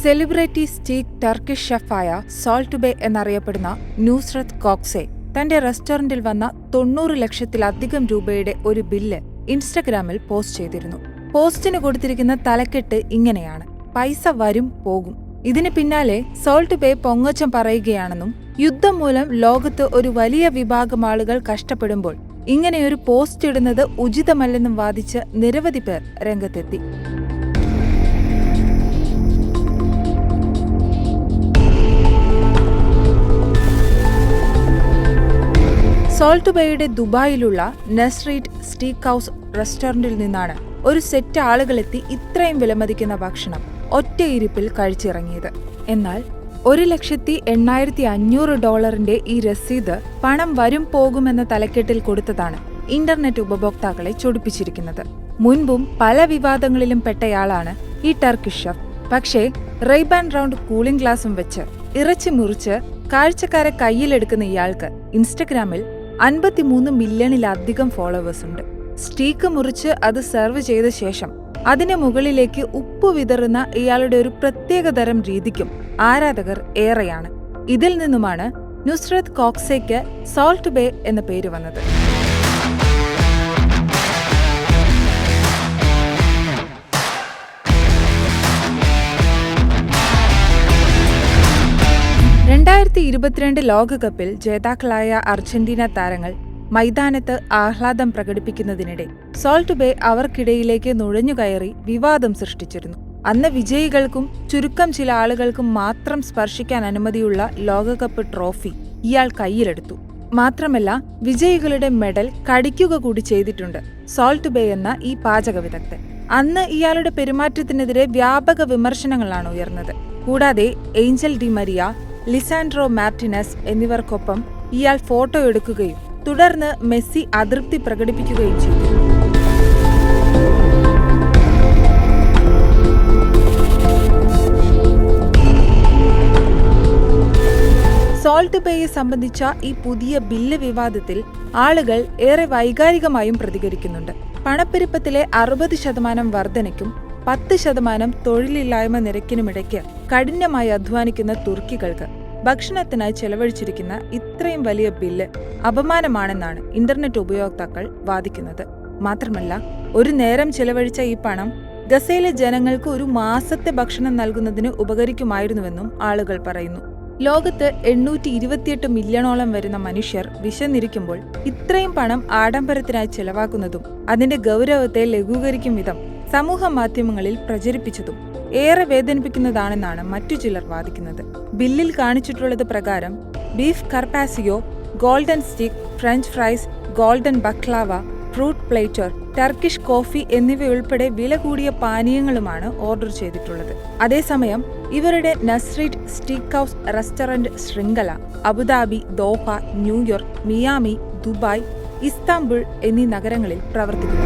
Celebrity steak Turkish ഷെഫായ Salt Bae എന്നറിയപ്പെടുന്ന Nusret കോക്സെ തന്റെ റെസ്റ്റോറന്റിൽ വന്ന 90 ലക്ഷത്തിലധികം രൂപയുടെ ഒരു ബില്ല് ഇൻസ്റ്റഗ്രാമിൽ പോസ്റ്റ് ചെയ്തിരുന്നു. പോസ്റ്റിന് കൊടുത്തിരിക്കുന്ന തലക്കെട്ട് ഇങ്ങനെയാണ്: പൈസ വരും പോകും. ഇതിന് പിന്നാലെ സോൾട്ട് ബേ പൊങ്ങച്ചം പറയുകയാണെന്നും യുദ്ധം മൂലം ലോകത്ത് ഒരു വലിയ വിഭാഗം ആളുകൾ കഷ്ടപ്പെടുമ്പോൾ ഇങ്ങനെയൊരു പോസ്റ്റ് ഇടുന്നത് ഉചിതമല്ലെന്നും വാദിച്ച് നിരവധി പേർ രംഗത്തെത്തി. സോൾട്ട് ബേയുടെ ദുബായിലുള്ള നസ്രീറ്റ് സ്റ്റീക്ക് ഹൗസ് റെസ്റ്റോറന്റിൽ നിന്നാണ് ഒരു സെറ്റ് ആളുകളെത്തി ഇത്രയും വിലമതിക്കുന്ന ഭക്ഷണം ഒറ്റയിരിപ്പിൽ കഴിച്ചിറങ്ങിയത്. എന്നാൽ $1,80,500 ഈ രസീത് പണം വരും പോകുമെന്ന തലക്കെട്ടിൽ കൊടുത്തതാണ് ഇന്റർനെറ്റ് ഉപഭോക്താക്കളെ ചൊടിപ്പിച്ചിരിക്കുന്നത്. മുൻപും പല വിവാദങ്ങളിലും പെട്ടയാളാണ് ഈ ടർക്കിഷ് ഷെഫ്. പക്ഷേ റെയ്ബാൻ റൗണ്ട് കൂളിംഗ് ഗ്ലാസും വെച്ച് ഇറച്ചി മുറിച്ച് കാഴ്ചക്കാരെ കയ്യിലെടുക്കുന്ന ഇയാൾക്ക് ഇൻസ്റ്റഗ്രാമിൽ 53 മില്യണിലധികം ഫോളോവേഴ്സ് ഉണ്ട്. സ്റ്റീക്ക് മുറിച്ച് അത് സെർവ് ചെയ്ത ശേഷം അതിന് മുകളിലേക്ക് ഉപ്പ് വിതറുന്ന ഇയാളുടെ ഒരു പ്രത്യേകതരം രീതിക്കും ആരാധകർ ഏറെയാണ്. ഇതിൽ നിന്നുമാണ് നുസ്രത്ത് കോക്സെയ്ക്ക് സോൾട്ട് ബേ എന്ന പേര് വന്നത്. ലോകകപ്പിൽ ജേതാക്കളായ അർജന്റീന താരങ്ങൾ മൈതാനത്ത് ആഹ്ലാദം പ്രകടിപ്പിക്കുന്നതിനിടെ സോൾട്ട് ബേ അവർക്കിടയിലേക്ക് നുഴഞ്ഞുകയറി വിവാദം സൃഷ്ടിച്ചിരുന്നു. അന്ന് വിജയികൾക്കും ചുരുക്കം ചില ആളുകൾക്കും മാത്രം സ്പർശിക്കാൻ അനുമതിയുള്ള ലോകകപ്പ് ട്രോഫി ഇയാൾ കയ്യിലെടുത്തു. മാത്രമല്ല, വിജയികളുടെ മെഡൽ കടിക്കുക കൂടി ചെയ്തിട്ടുണ്ട് സോൾട്ട് ബേ എന്ന ഈ പാചക വിദഗ്ധൻ. അന്ന് ഇയാളുടെ പെരുമാറ്റത്തിനെതിരെ വ്യാപക വിമർശനങ്ങളാണ് ഉയർന്നത്. കൂടാതെ Angel Di Maria, Lisandro Martinez എന്നിവർക്കൊപ്പം ഇയാൾ ഫോട്ടോ എടുക്കുകയും തുടർന്ന് മെസ്സി അതൃപ്തി പ്രകടിപ്പിക്കുകയും ചെയ്തു. സോൾട്ട് ബേയെ സംബന്ധിച്ച ഈ പുതിയ ബില്ല് വിവാദത്തിൽ ആളുകൾ ഏറെ വൈകാരികമായും പ്രതികരിക്കുന്നുണ്ട്. പണപ്പെരുപ്പത്തിലെ 60% വർധനയ്ക്കും 10% തൊഴിലില്ലായ്മ നിരക്കിനുമിടയ്ക്ക് കഠിനമായി അധ്വാനിക്കുന്ന തുർക്കികൾക്ക് ഭക്ഷണത്തിനായി ചെലവഴിച്ചിരിക്കുന്ന ഇത്രയും വലിയ ബില്ല് അപമാനമാണെന്നാണ് ഇന്റർനെറ്റ് ഉപയോക്താക്കൾ വാദിക്കുന്നത്. മാത്രമല്ല, ഒരു നേരം ചെലവഴിച്ച ഈ പണം ഗസയിലെ ജനങ്ങൾക്ക് ഒരു മാസത്തെ ഭക്ഷണം നൽകുന്നതിന് ഉപകരിക്കുമായിരുന്നുവെന്നും ആളുകൾ പറയുന്നു. ലോകത്ത് 828 മില്യണോളം വരുന്ന മനുഷ്യർ വിശന്നിരിക്കുമ്പോൾ ഇത്രയും പണം ആഡംബരത്തിനായി ചെലവാക്കുന്നതും അതിന്റെ ഗൗരവത്തെ ലഘൂകരിക്കും വിധം സമൂഹ മാധ്യമങ്ങളിൽ പ്രചരിപ്പിച്ചതും ഏറെ വേദനിപ്പിക്കുന്നതാണെന്നാണ് മറ്റു ചിലർ വാദിക്കുന്നത്. ബില്ലിൽ കാണിച്ചിട്ടുള്ളത് പ്രകാരം beef carpaccio, golden stick, French fries, golden baklava, fruit platter, Turkish coffee എന്നിവയുൾപ്പെടെ വില കൂടിയ പാനീയങ്ങളുമാണ് ഓർഡർ ചെയ്തിട്ടുള്ളത്. അതേസമയം ഇവരുടെ നസ്രീറ്റ് സ്റ്റീക്ക് ഹൗസ് റെസ്റ്റോറന്റ് ശൃംഖല Abu Dhabi, Doha, New York, Miami, Dubai, Istanbul എന്നീ നഗരങ്ങളിൽ പ്രവർത്തിക്കുന്നു.